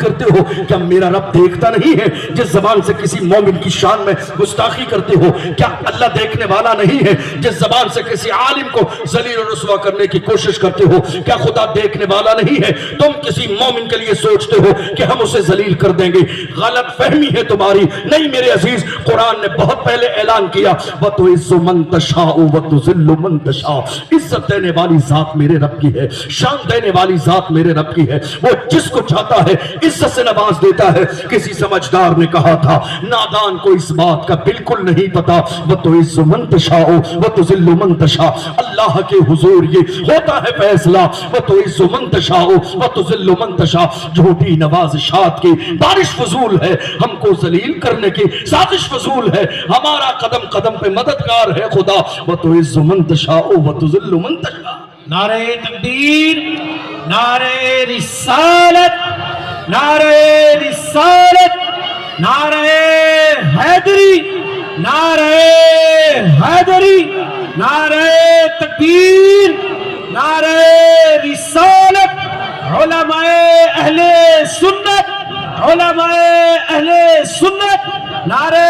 کرتے ہو؟ کیا میرا رب دیکھتا نہیں ہے؟ جس زبان سے کسی مومن کی شان میں گستاخی کرتے ہو، کیا اللہ دیکھنے والا نہیں ہے؟ جس زبان سے کسی عالم کو ذلیل و رسوا کرنے کی کوشش کرتے ہو، کیا خدا دیکھنے والا نہیں ہے؟ تم کسی مومن کے لیے سوچتے ہو کہ ہم اسے ذلیل کر دیں گے، غلط فہمی ہے تمہاری۔ نہیں میرے عزیز، قرآن نے بہت پہلے اعلان کیا وَتُعِزُّ مَن تَشَاءُ وَتُذِلُّ مَن تَشَاءُ، عزت دینے والی ذات میرے رب کی ہے، شان دینے والی ذات میرے رب کی ہے، وہ جس کو چاہتا ہے عزت سے نواز دیتا ہے۔ کسی سمجھدار نے کہا تھا نادان کو اس بات کا بالکل نہیں پتا، وَتُعِزُّ مَن تَشَاءُ وَتُذِلُّ مَن تَشَاءُ، اللہ کے حضور یہ ہوتا ہے فیصلہ، وَتُعِزُّ مَن تَشَاءُ وَتُذِلُّ مَن تَشَاءُ۔ جھوٹی نوازشات کی بارش فضول ہے، ہم کو ذلیل کرنے کی سازش فضول ہے، ہمارا قدم قدم پہ مددگار ہے خدا، وَتُعِزُّ مَن تَشَاءُ وَتُذِلُّ مَن تَشَاءُ۔ نعرہ تکبیر، نعرہ رسالت، نعرہ رسالت، نعرہ حیدری، نعرہ حیدری، نعرہ تکبیر، نعرہ رسالت، علماء اہل سنت، علماء اہل سنت، نعرہ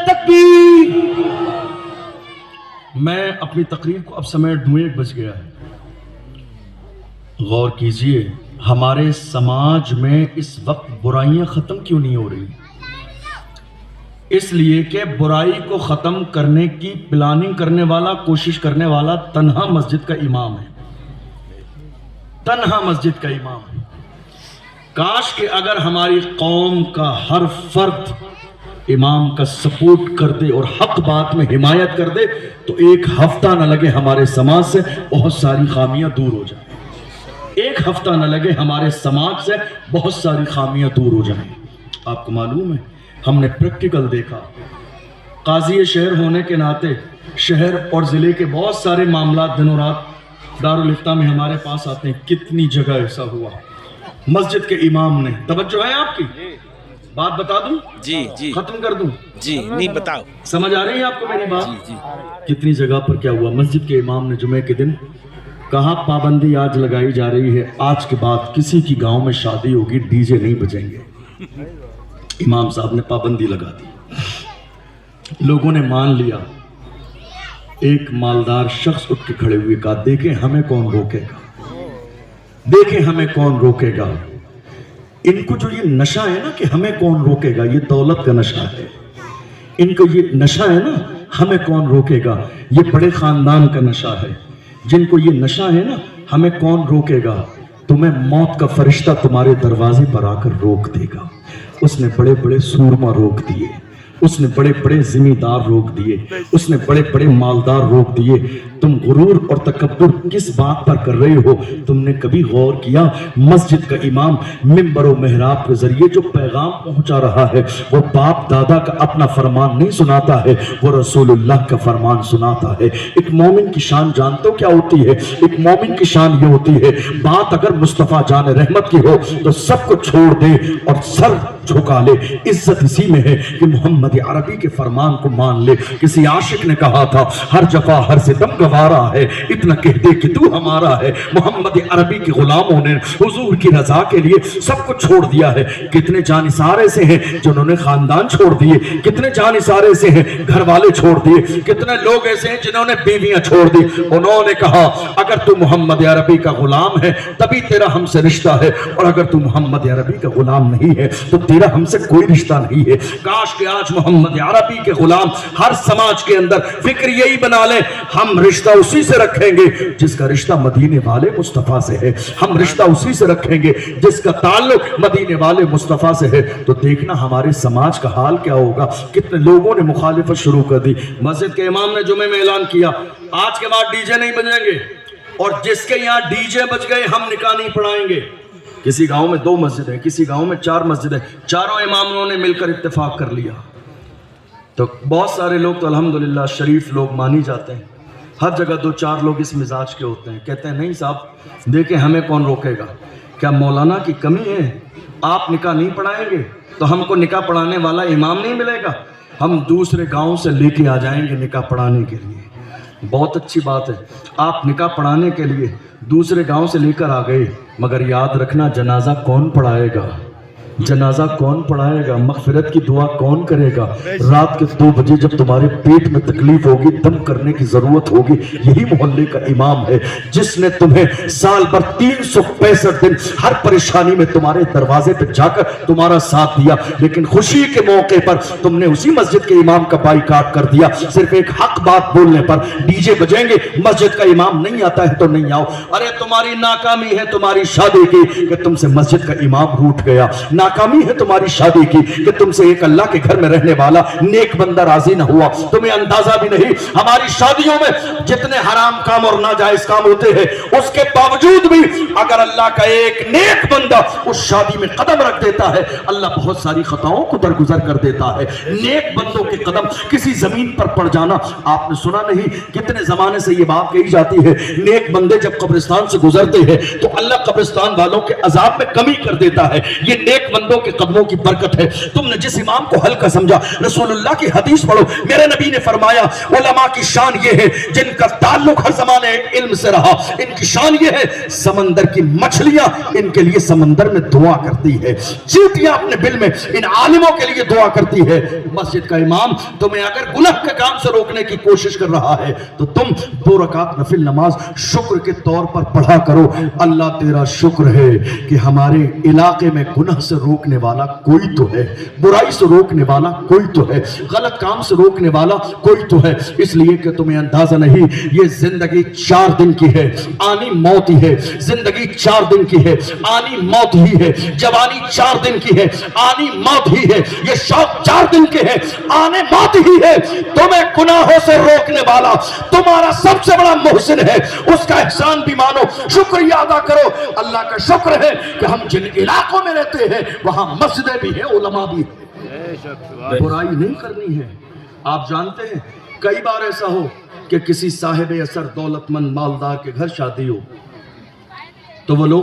تکبیر۔ میں اپنی تقریر کو اب سمیٹ دوں، 1 بج گیا ہے۔ غور کیجئے ہمارے سماج میں اس وقت برائیاں ختم کیوں نہیں ہو رہی؟ اس لیے کہ برائی کو ختم کرنے کی پلاننگ کرنے والا، کوشش کرنے والا تنہا مسجد کا امام ہے، تنہا مسجد کا امام ہے۔ کاش کہ اگر ہماری قوم کا ہر فرد امام کا سپورٹ کر دے اور حق بات میں حمایت کر دے تو 1 ہفتہ نہ لگے ہمارے سماج سے بہت ساری خامیاں دور ہو جائیں، 1 ہفتہ نہ لگے ہمارے سماج سے بہت ساری خامیاں دور ہو جائیں۔ آپ کو معلوم ہے ہم نے پریکٹیکل دیکھا، قاضی شہر ہونے کے ناطے شہر اور ضلع کے بہت سارے معاملات دن و رات دارالفتہ میں ہمارے پاس آتے ہیں۔ کتنی جگہ ایسا ہوا مسجد کے امام نے، توجہ ہے آپ کی بات بتا دوں؟ جی ختم کر دوں؟ جی نہیں بتاؤ، سمجھ آ رہی ہے آپ کو میری بات؟ جی کتنی جگہ پر کیا ہوا، مسجد کے امام نے جمعے کے دن کہا پابندی آج لگائی جا رہی ہے، آج کے بعد کسی کی گاؤں میں شادی ہوگی ڈی جے نہیں بجیں گے۔ امام صاحب نے پابندی لگا دی، لوگوں نے مان لیا۔ ایک مالدار شخص اٹھ کے کھڑے ہوئے کہا دیکھیں ہمیں کون روکے گا، دیکھیں ہمیں کون روکے گا۔ ان کو جو یہ نشہ ہے نا کہ ہمیں کون روکے گا، یہ دولت کا نشہ ہے، ان کو یہ نشہ ہے نا ہمیں کون روکے گا، یہ بڑے خاندان کا نشہ ہے۔ جن کو یہ نشہ ہے نا ہمیں کون روکے گا، تمہیں موت کا فرشتہ تمہارے دروازے پر آ کر روک دے گا۔ اس نے بڑے بڑے سورما روک دیے، اس نے بڑے بڑے ذمہ دار روک دیے، اس نے بڑے بڑے مالدار روک دیے۔ تم غرور اور تکبر کس بات پر کر رہے ہو؟ تم نے کبھی غور کیا مسجد کا امام منبر و محراب کے ذریعے جو پیغام پہنچا رہا ہے وہ باپ دادا کا اپنا فرمان نہیں سناتا ہے، وہ رسول اللہ کا فرمان سناتا ہے۔ ایک مومن کی شان جانتے ہو کیا ہوتی ہے؟ ایک مومن کی شان یہ ہوتی ہے بات اگر مصطفیٰ جان رحمت کی ہو تو سب کو چھوڑ دے اور سر جھکا لے۔ عزت اسی میں ہے کہ محمد عربی کے فرمان کو مان لے۔ کسی عاشق نے کہا تھا ہر جفا ہر ستم گوارا ہے، اتنا کہہ دے کہ تو ہمارا ہے۔ محمد عربی کے غلاموں نے حضور کی رضا کے لیے سب کو چھوڑ دیا ہے۔ کتنے جانثار ایسے ہیں جنہوں نے خاندان چھوڑ دیے، کتنے جانثار ایسے ہیں گھر والے چھوڑ دیے، کتنے لوگ ایسے ہیں جنہوں نے بیویاں چھوڑ دی۔ انہوں نے کہا اگر تو محمد عربی کا غلام ہے تبھی تیرا ہم سے رشتہ ہے، اور اگر تو محمد عربی کا غلام نہیں ہے تو تیرا ہم سے کوئی رشتہ نہیں ہے۔ کاش کہ آج محمد عربی کے غلام ہر سماج کے اندر فکر یہی بنا لیں ہم رشتہ اسی سے رکھیں گے جس کا رشتہ مدینے والے مصطفیٰ سے ہے، ہم رشتہ اسی سے رکھیں گے جس کا تعلق مدینے والے مصطفیٰ سے ہے۔ تو دیکھنا ہمارے سماج کا حال کیا ہوگا۔ کتنے لوگوں نے مخالفت شروع کر دی۔ مسجد کے امام نے جمعے میں اعلان کیا آج کے بعد ڈی جے نہیں بجیں گے، اور جس کے یہاں ڈی جے بج گئے ہم نکاح نہیں پڑھائیں گے۔ کسی گاؤں میں 2 مسجد ہیں، کسی گاؤں میں 4 مسجد ہیں، چاروں اماموں نے مل کر اتفاق کر لیا۔ تو بہت سارے لوگ تو الحمدللہ شریف لوگ مانی جاتے ہیں، ہر جگہ 2-4 لوگ اس مزاج کے ہوتے ہیں، کہتے ہیں نہیں صاحب دیکھیں ہمیں کون روکے گا۔ کیا مولانا کی کمی ہے؟ آپ نکاح نہیں پڑھائیں گے تو ہم کو نکاح پڑھانے والا امام نہیں ملے گا، ہم دوسرے گاؤں سے لے کے آ جائیں گے نکاح پڑھانے کے لیے۔ بہت اچھی بات ہے، آپ نکاح پڑھانے کے لیے دوسرے گاؤں سے لے کر آ گئے، مگر یاد رکھنا جنازہ کون پڑھائے گا؟ جنازہ کون پڑھائے گا؟ مغفرت کی دعا کون کرے گا؟ رات کے 2 بجے جب تمہارے پیٹ میں تکلیف ہوگی، دم کرنے کی ضرورت ہوگی، یہی محلے کا امام ہے جس نے تمہیں سال بھر 365 دن ہر پریشانی میں تمہارے دروازے پہ جا کر تمہارا ساتھ دیا، لیکن خوشی کے موقع پر تم نے اسی مسجد کے امام کا بائیکاٹ کر دیا، صرف ایک حق بات بولنے پر۔ ڈی جے بجیں گے، مسجد کا امام نہیں آتا ہے تو نہیں آؤ۔ ارے تمہاری ناکامی ہے تمہاری شادی کی کہ تم سے مسجد کا امام روٹ گیا، ناکامی ہے تمہاری شادی کی کہ تم سے ایک اللہ کے گھر میں رہنے والا نیک بندہ راضی نہ ہوا۔ تمہیں اندازہ بھی نہیں ہماری شادیوں میں جتنے حرام کام اور ناجائز کام ہوتے ہیں، اس کے باوجود بھی اگر اللہ کا ایک نیک بندہ اس شادی میں قدم رکھ دیتا ہے، اللہ بہت ساری خطاؤں کو درگزر کر دیتا ہے۔ نیک بندوں کے قدم کسی زمین پر پڑ جانا، آپ نے سنا نہیں کتنے زمانے سے یہ بات کہی جاتی ہے، نیک بندے جب قبرستان سے گزرتے ہیں تو اللہ قبرستان والوں کے عذاب میں کمی کر دیتا ہے۔ یہ نیک بندوں کے قدموں کی برکت ہے۔ تم نے جس امام کو ہلکا سمجھا، رسول اللہ کی حدیث پڑھو، میرے نبی نے فرمایا علماء کی شان یہ ہے جن کا تعلق ہر زمانے علم سے رہا، ان کی شان یہ ہے سمندر کی مچھلیاں ان کے لیے سمندر میں دعا کرتی ہے، چیٹیاں اپنے بل میں ان عالموں کے لیے دعا کرتی ہے۔ مسجد کا امام تمہیں اگر گناہ کے کام سے روکنے کی کوشش کر رہا ہے تو تم 2 رکعت نفل نماز شکر کے طور پر پڑھا کرو۔ اللہ تیرا شکر ہے کہ ہمارے علاقے میں گناہ سے روکنے والا کوئی تو ہے، برائی سے روکنے والا کوئی تو ہے، غلط کام سے روکنے والا کوئی تو ہے، اس لیے کہ تمہیں اندازہ نہیں یہ زندگی 4 دن کی ہے، آنی موت ہی ہے، زندگی 4 دن کی ہے، آنی موت ہی ہے، جوانی 4 دن کی ہے، آنی موت ہی ہے، یہ شوق 4 دن کے ہے، آنے موت ہی ہے۔ تمہیں گناہوں سے روکنے والا تمہارا سب سے بڑا محسن ہے، اس کا احسان بھی مانو، شکریہ ادا کرو۔ اللہ کا شکر ہے کہ ہم جن علاقوں میں رہتے ہیں وہاں مسجدیں بھی ہیں، علماء بھی ہیں۔ برائی نہیں کرنی ہے۔ آپ جانتے ہیں کئی بار ایسا ہو کہ کسی صاحب اثر دولت مند مالدار کے گھر شادی ہو تو وہ لوگ